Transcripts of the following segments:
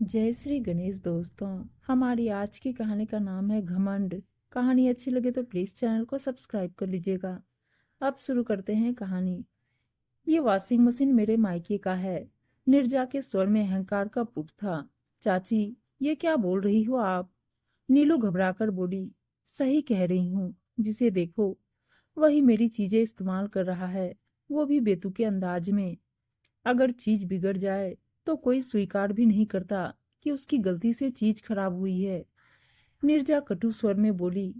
जय श्री गणेश दोस्तों। हमारी आज की कहानी का नाम है घमंड। कहानी अच्छी लगे तो प्लीज चैनल को सब्सक्राइब कर लीजिएगा। अब शुरू करते हैं कहानी। ये वॉशिंग मशीन मेरे मायके का है। निर्जा के स्वर में अहंकार का पुट था। चाची, ये क्या बोल रही हो आप? नीलू घबराकर बोली। सही कह रही हूँ। जिसे देखो वही मेरी चीजें इस्तेमाल कर रहा है, वो भी बेतुके अंदाज में। अगर चीज बिगड़ जाए तो कोई स्वीकार भी नहीं करता कि उसकी गलती से चीज खराब हुई है। नीरजा कटु स्वर में बोली।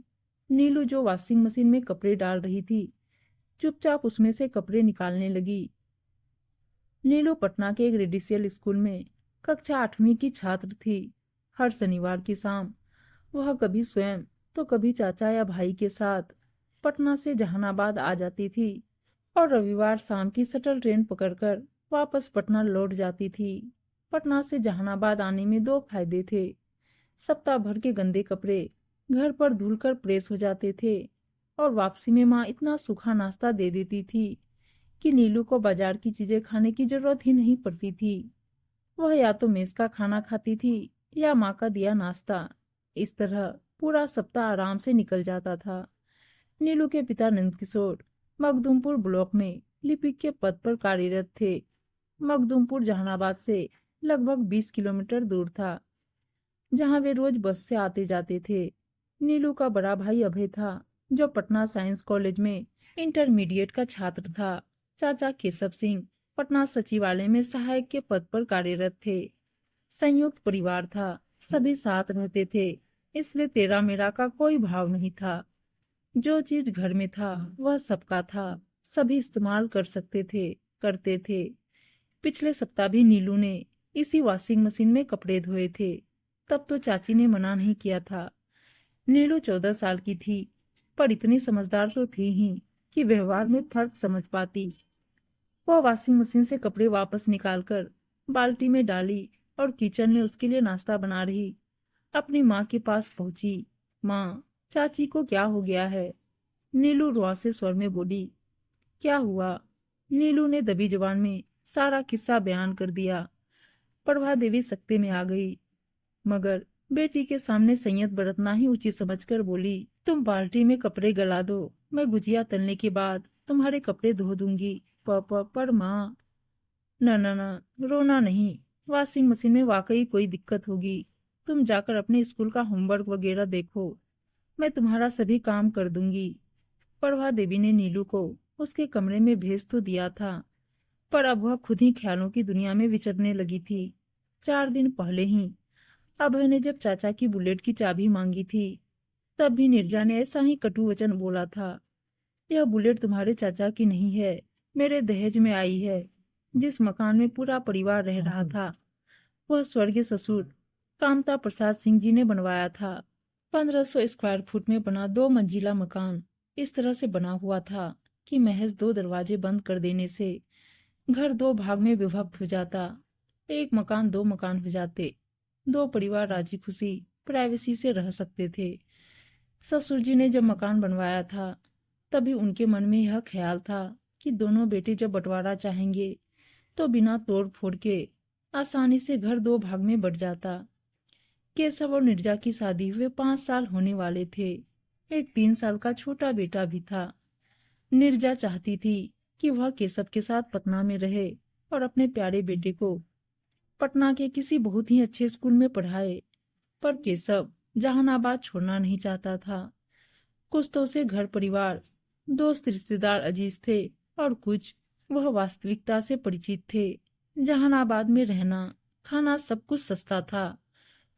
नीलू जो वॉशिंग मशीन में कपड़े डाल रही थी, चुपचाप उसमें से कपड़े निकालने लगी। नीलू पटना के एक रेडिसियल स्कूल में कक्षा 8वीं की छात्र थी। हर शनिवार की शाम वह कभी स्वयं तो कभी चाचा या भाई के साथ पटना से जहानाबाद आ जाती थी और रविवार शाम की शटल ट्रेन पकड़कर वापस पटना लौट जाती थी। पटना से जहानाबाद आने में दो फायदे थे। सप्ताह भर के गंदे कपड़े घर पर धुलकर प्रेस हो जाते थे और वापसी में माँ इतना सूखा नाश्ता दे देती थी कि नीलू को बाजार की चीजें खाने की जरूरत ही नहीं पड़ती थी। वह या तो मेस का खाना खाती थी या माँ का दिया नाश्ता। इस तरह पूरा सप्ताह आराम से निकल जाता था। नीलू के पिता नंदकिशोर मखदूमपुर ब्लॉक में लिपिक के पद पर कार्यरत थे। मखदूमपुर जहानाबाद से लगभग 20 किलोमीटर दूर था, जहां वे रोज बस से आते जाते थे। नीलू का बड़ा भाई अभय था, जो पटना साइंस कॉलेज में इंटरमीडिएट का छात्र था। चाचा केशव सिंह पटना सचिवालय में सहायक के पद पर कार्यरत थे। संयुक्त परिवार था, सभी साथ रहते थे, इसलिए तेरा मेरा का कोई भाव नहीं था। जो चीज घर में था वह सबका था, सभी इस्तेमाल कर सकते थे, करते थे। पिछले सप्ताह भी नीलू ने इसी वॉशिंग मशीन में कपड़े धोए थे। तब तो चाची ने मना नहीं किया था। नीलू 14 साल की थी, पर इतनी समझदार तो थी ही कि व्यवहार में फर्क समझ पाती। वह वॉशिंग मशीन से कपड़े वापस निकालकर बाल्टी में डाली और किचन में उसके लिए नाश्ता बना रही अपनी माँ के पास पहुंची। माँ, चाची को क्या हो गया है? नीलू रुआंसे स्वर में बोली। क्या हुआ? नीलू ने दबी जबान में सारा किस्सा बयान कर दिया। प्रभा देवी सकते में आ गई, मगर बेटी के सामने संयत बरतना ही उचित समझकर बोली। तुम बाल्टी में कपड़े गला दो, मैं गुजिया तलने के बाद तुम्हारे कपड़े धो दूंगी। पर माँ। न न न, रोना नहीं। वॉशिंग मशीन में वाकई कोई दिक्कत होगी। तुम जाकर अपने स्कूल का होमवर्क वगैरह देखो, मैं तुम्हारा सभी काम कर दूंगी। प्रभा देवी ने नीलू को उसके कमरे में भेज तो दिया था, पर अब वह खुद ही ख्यालों की दुनिया में विचरने लगी थी। 4 दिन पहले ही अभय ने जब चाचा की बुलेट की चाबी मांगी थी, तब भी नीरजा ने ऐसा ही कटु वचन बोला था। यह बुलेट तुम्हारे चाचा की नहीं है, मेरे दहेज में आई है। जिस मकान में पूरा परिवार रह रहा था, वह स्वर्गीय ससुर कामता प्रसाद सिंह जी ने बनवाया था। 1500 स्क्वायर फुट में बना 2 मंजिला मकान इस तरह से बना हुआ था कि महज 2 दरवाजे बंद कर देने से घर 2 भाग में विभक्त हो जाता। एक मकान 2 मकान हो जाते। 2 परिवार राजी खुशी प्राइवेसी से रह सकते थे। ससुर जी ने जब मकान बनवाया था, तभी उनके मन में यह ख्याल था कि दोनों बेटे जब बंटवारा चाहेंगे तो बिना तोड़ फोड़ के आसानी से घर 2 भाग में बट जाता। केशव और निर्जा की शादी हुए 5 साल होने वाले थे। एक 3 साल का छोटा बेटा भी था। निर्जा चाहती थी कि वह केशव के साथ पटना में रहे और अपने प्यारे बेटे को पटना के किसी बहुत ही अच्छे स्कूल में पढ़ाए, पर केशव जहानाबाद छोड़ना नहीं चाहता था। कुछ तो उसे घर परिवार, दोस्त रिश्तेदार अजीज थे, और कुछ वह वास्तविकता से परिचित थे। जहानाबाद में रहना, खाना सब कुछ सस्ता था।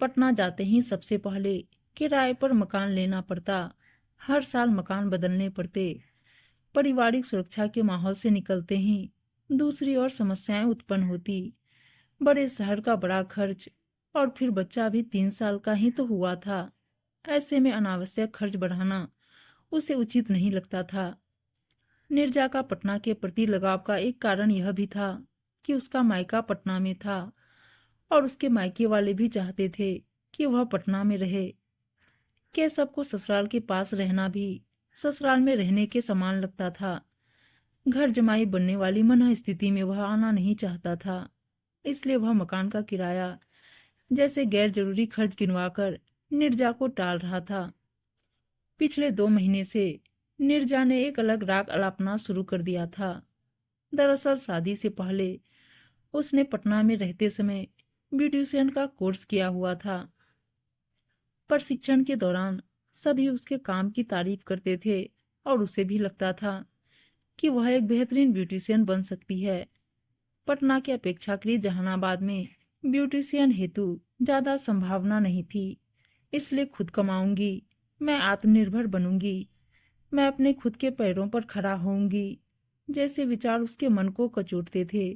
पटना जाते ही सबसे पहले किराए पर मकान लेना पड़ता। हर साल मकान बदलने पड़ते। पारिवारिक सुरक्षा के माहौल से निकलते ही दूसरी ओर समस्याएं उत्पन्न होती। बड़े शहर का बड़ा खर्च, और फिर बच्चा भी 3 साल का ही तो हुआ था। ऐसे में अनावश्यक खर्च बढ़ाना उसे उचित नहीं लगता था। निर्जा का पटना के प्रति लगाव का एक कारण यह भी था कि उसका मायका पटना में था और उसके मायके वाले भी चाहते थे कि वह पटना में रहे। केशव को ससुराल के पास रहना भी ससुराल में रहने के समान लगता था। घर जमाई बनने वाली मना स्थिति में वह आना नहीं चाहता था, इसलिए वह मकान का किराया जैसे गैर जरूरी खर्च गिनवाकर नीरजा को टाल रहा था। पिछले 2 महीने से नीरजा ने एक अलग राग अलापना शुरू कर दिया था। दरअसल शादी से पहले उसने पटना में रहते समय ब्यूटिशियन का कोर्स किया हुआ था। प्रशिक्षण के दौरान सभी उसके काम की तारीफ करते थे और उसे भी लगता था कि वह एक बेहतरीन ब्यूटिशियन बन सकती है। पटना के अपेक्षाकृत जहानाबाद में ब्यूटिशियन हेतु ज्यादा संभावना नहीं थी, इसलिए खुद कमाऊंगी, मैं आत्मनिर्भर बनूंगी, मैं अपने खुद के पैरों पर खड़ा होऊंगी जैसे विचार उसके मन को कचोटते थे।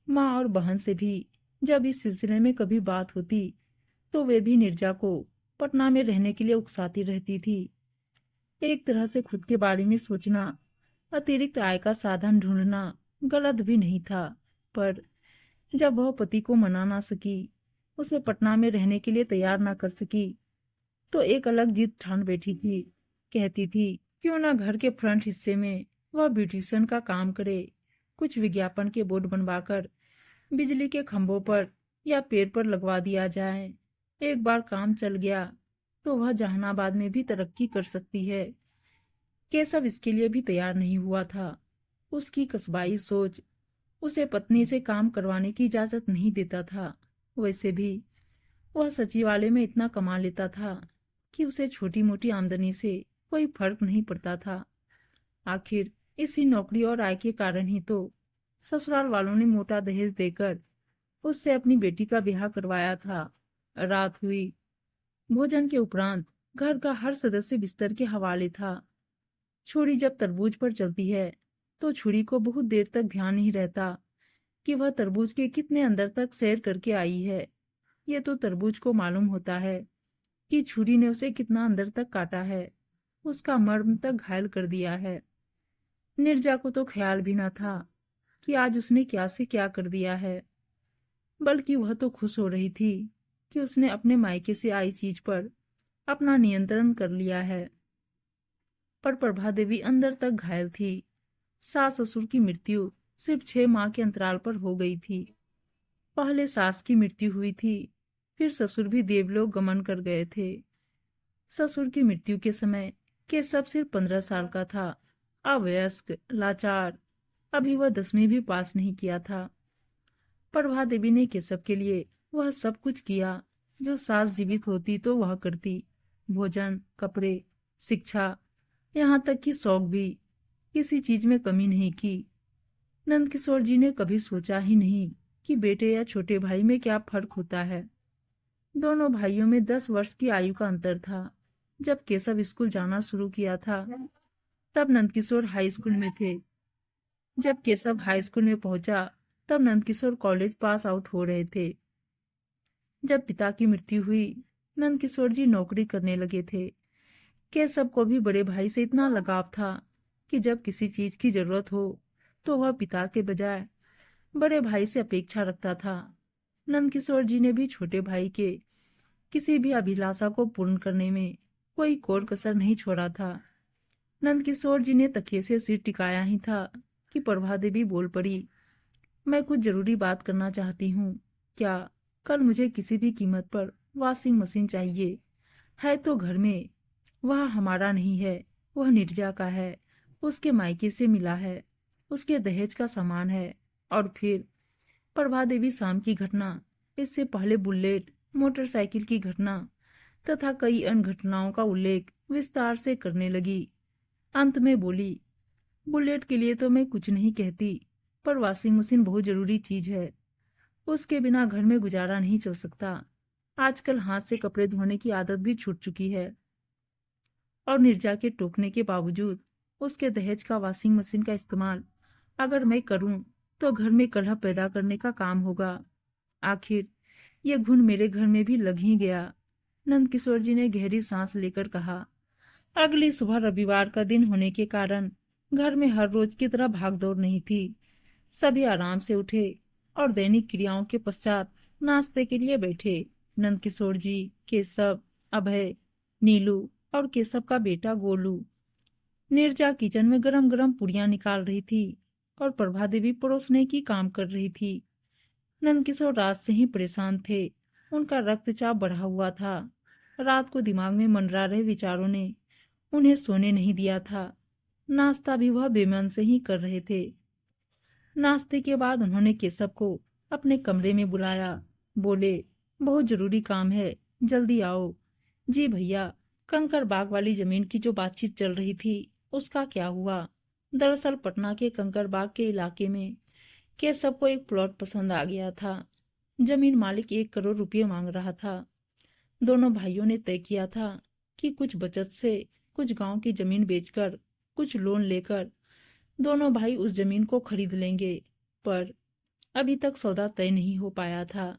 माँ और बहन से भी जब इस सिलसिले में कभी बात होती तो वे भी नीरजा को पटना में रहने के लिए उकसाती रहती थी। एक तरह से खुद के बारे में सोचना, अतिरिक्त आय का साधन ढूंढना गलत भी नहीं था, पर जब वह पति को मना ना सकी, उसे पटना में रहने के लिए तैयार ना कर सकी, तो एक अलग जिद ठान बैठी थी। कहती थी क्यों ना घर के फ्रंट हिस्से में वह ब्यूटिशियन का काम करे, कुछ विज्ञापन के बोर्ड बनवाकर बिजली के खंभों पर या पेड़ पर लगवा दिया जाए। एक बार काम चल गया तो वह जहानाबाद में भी तरक्की कर सकती है। केशव इसके लिए भी तैयार नहीं हुआ था। उसकी कस्बाई सोच उसे पत्नी से काम करवाने की इजाजत नहीं देता था। वैसे भी वह सचिवालय में इतना कमा लेता था कि उसे छोटी मोटी आमदनी से कोई फर्क नहीं पड़ता था। आखिर इसी नौकरी और आय के कारण ही तो ससुराल वालों ने मोटा दहेज देकर उससे अपनी बेटी का ब्याह करवाया था। रात हुई। भोजन के उपरांत घर का हर सदस्य बिस्तर के हवाले था। छुरी जब तरबूज पर चलती है तो छुरी को बहुत देर तक ध्यान नहीं रहता कि वह तरबूज के कितने अंदर तक सैर करके आई है। ये तो तरबूज को मालूम होता है कि छुरी ने उसे कितना अंदर तक काटा है, उसका मर्म तक घायल कर दिया है। नीरजा को तो ख्याल भी न था कि आज उसने क्या से क्या कर दिया है, बल्कि वह तो खुश हो रही थी कि उसने अपने मायके से आई चीज पर अपना नियंत्रण कर लिया है। पर प्रभा देवी अंदर तक घायल थी। सास ससुर की मृत्यु सिर्फ 6 माह के अंतराल पर हो गई थी। पहले सास की मृत्यु हुई थी, फिर ससुर भी देवलोक गमन कर गए थे। ससुर की मृत्यु के समय केशव सिर्फ 15 साल का था, अवयस्क, लाचार, अभी वह 10वीं भी पास नहीं किया था। प्रभा देवी ने केशव के लिए वह सब कुछ किया जो सास जीवित होती तो वह करती। भोजन, कपड़े, शिक्षा, यहाँ तक कि शौक भी, किसी चीज में कमी नहीं की। नंदकिशोर जी ने कभी सोचा ही नहीं कि बेटे या छोटे भाई में क्या फर्क होता है। दोनों भाइयों में 10 वर्ष की आयु का अंतर था। जब केशव स्कूल जाना शुरू किया था तब नंदकिशोर हाई स्कूल में थे। जब केशव हाई स्कूल में पहुंचा तब नंदकिशोर कॉलेज पास आउट हो रहे थे। जब पिता की मृत्यु हुई नंदकिशोर जी नौकरी करने लगे थे। केशव को भी बड़े भाई से इतना लगाव था कि जब किसी चीज की जरूरत हो तो वह पिता के बजाय बड़े भाई से अपेक्षा रखता था। नंदकिशोर जी ने भी छोटे भाई के किसी भी अभिलाषा को पूर्ण करने में कोई कोर कसर नहीं छोड़ा था। नंदकिशोर जी ने तकिए से सिर टिकाया ही था कि प्रभा देवी बोल पड़ी, मैं कुछ जरूरी बात करना चाहती हूँ। क्या कल मुझे किसी भी कीमत पर वॉशिंग मशीन चाहिए है तो घर में। वह हमारा नहीं है, वह नीरजा का है, उसके मायके से मिला है, उसके दहेज का सामान है। और फिर प्रभा देवी शाम की घटना, इससे पहले बुलेट, मोटरसाइकिल की घटना तथा कई अन्य घटनाओं का उल्लेख विस्तार से करने लगी। अंत में बोली, बुलेट के लिए तो मैं कुछ नहीं कहती, पर वॉशिंग मशीन बहुत जरूरी चीज है, उसके बिना घर में गुजारा नहीं चल सकता। आजकल हाथ से कपड़े धोने की आदत भी छूट चुकी है और नीरजा के टोकने के बावजूद उसके दहेज का वॉशिंग मशीन का इस्तेमाल अगर मैं करूं तो घर में कलह पैदा करने का काम होगा। आखिर ये घुन मेरे घर में भी लग ही गया। नंदकिशोर जी ने गहरी सांस लेकर कहा। अगली सुबह रविवार का दिन होने के कारण घर में हर रोज की तरह भागदौड़ नहीं थी। सभी आराम से उठे और दैनिक क्रियाओं के पश्चात नाश्ते के लिए बैठे। नंदकिशोर जी, केशव, अभय, नीलू और केशव का बेटा गोलू। नीरजा किचन में गरम गरम पुड़ियां निकाल रही थी और प्रभा देवी परोसने की काम कर रही थी। नंदकिशोर रात से ही परेशान थे। उनका रक्तचाप बढ़ा हुआ था। रात को दिमाग में मंडरा रहे विचारों ने उन्हें सोने नहीं दिया था। नाश्ता भी वह बेमन से ही कर रहे थे। नाश्ते के बाद उन्होंने केशव को अपने कमरे में बुलाया। बोले, बहुत जरूरी काम है, जल्दी आओ। जी भैया। कंकर बाग वाली जमीन की जो बातचीत चल रही थी उसका क्या हुआ? दरअसल पटना के कंकर बाग के इलाके में केशव को एक प्लॉट पसंद आ गया था। जमीन मालिक 1 करोड़ रुपये मांग रहा था। दोनों भाइयों ने तय किया था कि कुछ बचत से, कुछ गांव की जमीन बेचकर, कुछ लोन लेकर दोनों भाई उस जमीन को खरीद लेंगे। पर अभी तक सौदा तय नहीं हो पाया था।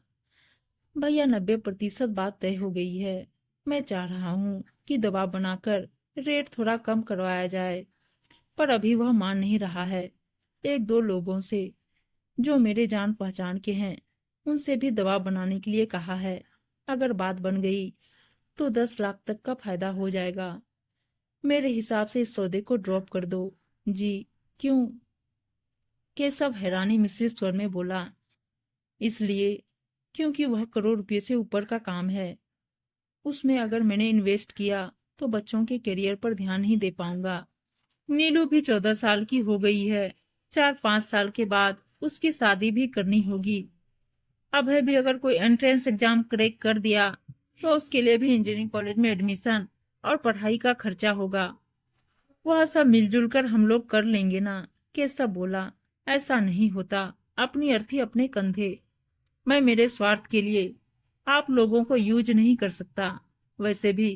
भैया 90% बात तय हो गई है। मैं चाह रहा हूँ कि दबाव बनाकर रेट थोड़ा कम करवाया जाए, पर अभी वह मान नहीं रहा है। 1-2 लोगों से जो मेरे जान पहचान के हैं उनसे भी दबाव बनाने के लिए कहा है। अगर बात बन गई तो 10 लाख तक का फायदा हो जाएगा। मेरे हिसाब से इस सौदे को ड्रॉप कर दो। जी। क्यों? केशव हैरानी मिश्रित स्वर में बोला, इसलिए क्योंकि वह करोड़ रुपए से ऊपर का काम है। उसमें अगर मैंने इन्वेस्ट किया तो बच्चों के करियर पर ध्यान नहीं दे पाऊंगा। नीलू भी 14 साल की हो गई है। 4-5 साल के बाद उसकी शादी भी करनी होगी। अब है भी अगर कोई एंट्रेंस एग्जाम क्रैक कर दिया तो उसके लिए भी इंजीनियरिंग कॉलेज में एडमिशन और पढ़ाई का खर्चा होगा। वह सब मिलजुल कर हम लोग कर लेंगे ना। केशव बोला, ऐसा नहीं होता। अपनी अर्थी अपने कंधे। मैं मेरे स्वार्थ के लिए आप लोगों को यूज नहीं कर सकता। वैसे भी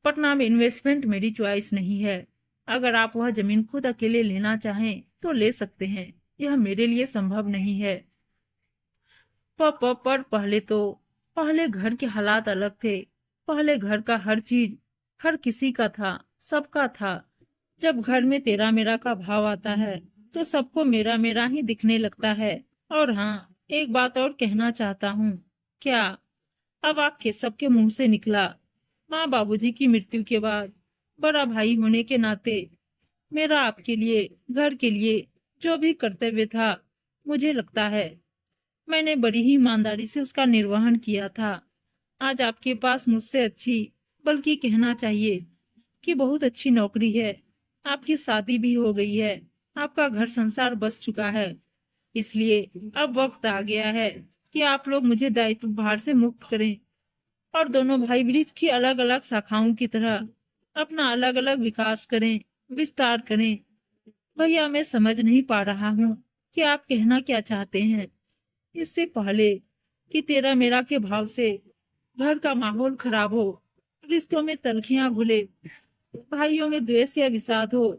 पटना में इन्वेस्टमेंट मेरी चॉइस नहीं है। अगर आप वह जमीन खुद अकेले लेना चाहें तो ले सकते हैं, यह मेरे लिए संभव नहीं है। पर पहले घर के हालात अलग थे। पहले घर का हर चीज हर किसी का था, सबका था। जब घर में तेरा मेरा का भाव आता है तो सबको मेरा मेरा ही दिखने लगता है। और हाँ, एक बात और कहना चाहता हूँ। क्या? अब आपके सबके मुंह से निकला। माँ बाबूजी की मृत्यु के बाद बड़ा भाई होने के नाते मेरा आपके लिए, घर के लिए जो भी कर्तव्य था, मुझे लगता है मैंने बड़ी ही ईमानदारी से उसका निर्वहन किया था। आज आपके पास मुझसे अच्छी, बल्कि कहना चाहिए कि बहुत अच्छी नौकरी है। आपकी शादी भी हो गई है। आपका घर संसार बस चुका है। इसलिए अब वक्त आ गया है कि आप लोग मुझे दायित्व भार से मुक्त करें और दोनों भाई वृक्ष की अलग अलग शाखाओं की तरह अपना अलग अलग विकास करें, विस्तार करें। भैया मैं समझ नहीं पा रहा हूँ कि आप कहना क्या चाहते हैं। इससे पहले कि तेरा मेरा के भाव से घर का माहौल खराब हो, रिश्तों में तलखियां घुले, भाइयों में द्वेष या विषाद हो,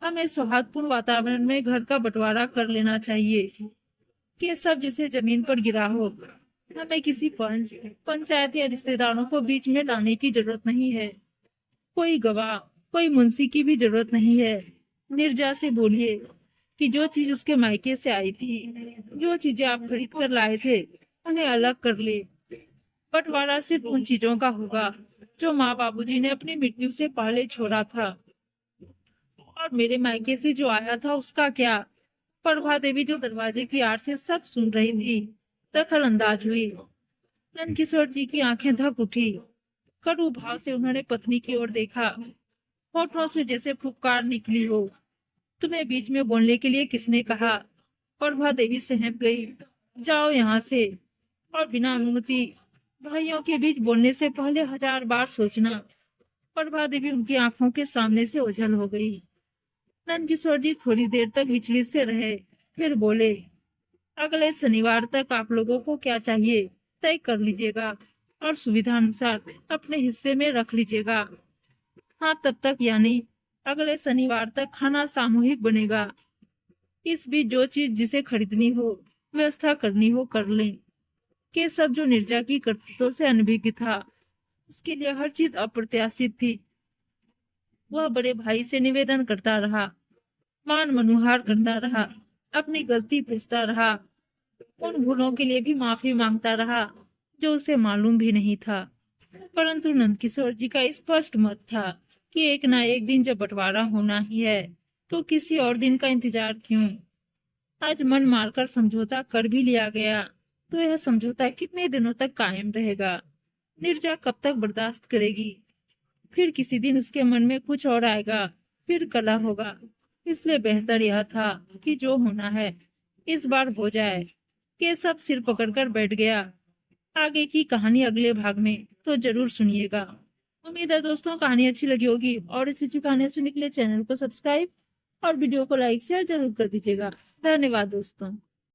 हमें सौहार्दपूर्ण वातावरण में घर का बंटवारा कर लेना चाहिए। कि सब जिसे जमीन पर गिरा हो, हमें किसी पंचायत या रिश्तेदारों को बीच में लाने की जरूरत नहीं है। कोई गवाह, कोई मुंशी की भी जरूरत नहीं है। निर्जा से बोलिए कि जो चीज उसके मायके से आई थी, जो चीजें आप खरीद कर लाए थे, उन्हें अलग कर ले। बंटवारा सिर्फ उन चीजों का होगा जो माँ बाबूजी ने अपनी मृत्यु से पहले छोड़ा था। और मेरे मायके से जो आया था उसका क्या? प्रभा देवी जो दरवाजे की आड़ से सब सुन रही थी, दखल अंदाज हुई। नंदकिशोर जी की आंखें धक उठी। कड़ू भाव से उन्होंने पत्नी की ओर देखा। होठों से जैसे फुफकार निकली हो। तुम्हें बीच में बोलने के लिए किसने कहा? प्रभा देवी सहम गई। जाओ यहाँ से। और बिना अनुमति भाइयों के बीच बोलने से पहले 1000 बार सोचना। प्रभा देवी उनकी आंखों के सामने से ओझल हो गई। नंदकिशोर जी थोड़ी देर तक विचलित से रहे, फिर बोले, अगले शनिवार तक आप लोगों को क्या चाहिए तय कर लीजिएगा और सुविधा अनुसार अपने हिस्से में रख लीजिएगा। हाँ, तब तक यानी अगले शनिवार तक खाना सामूहिक बनेगा। इस बीच जो चीज जिसे खरीदनी हो, व्यवस्था करनी हो कर लें। के सब जो निर्जा की करतूतों से अनभिज्ञ था, उसके लिए हर चीज अप्रत्याशित थी। वह बड़े भाई से निवेदन करता रहा, मान मनुहार करता रहा, अपनी गलती पूछता रहा, उन भूलों के लिए भी माफी मांगता रहा जो उसे मालूम भी नहीं था। परंतु नंदकिशोर जी का स्पष्ट मत था कि एक ना एक दिन जब बंटवारा होना ही है तो किसी और दिन का इंतजार क्यों। आज मन मारकर समझौता कर भी लिया गया तो यह समझौता कितने दिनों तक कायम रहेगा? नीरजा कब तक बर्दाश्त करेगी? फिर किसी दिन उसके मन में कुछ और आएगा, फिर कलह होगा। इसलिए बेहतर यह था कि जो होना है इस बार हो जाए। केशव सिर पकड़कर बैठ गया। आगे की कहानी अगले भाग में तो जरूर सुनिएगा। उम्मीद है दोस्तों कहानी अच्छी लगी होगी, और इसी अच्छी कहानियां सुनने के लिए चैनल को सब्सक्राइब और वीडियो को लाइक शेयर जरूर कर दीजिएगा। धन्यवाद दोस्तों।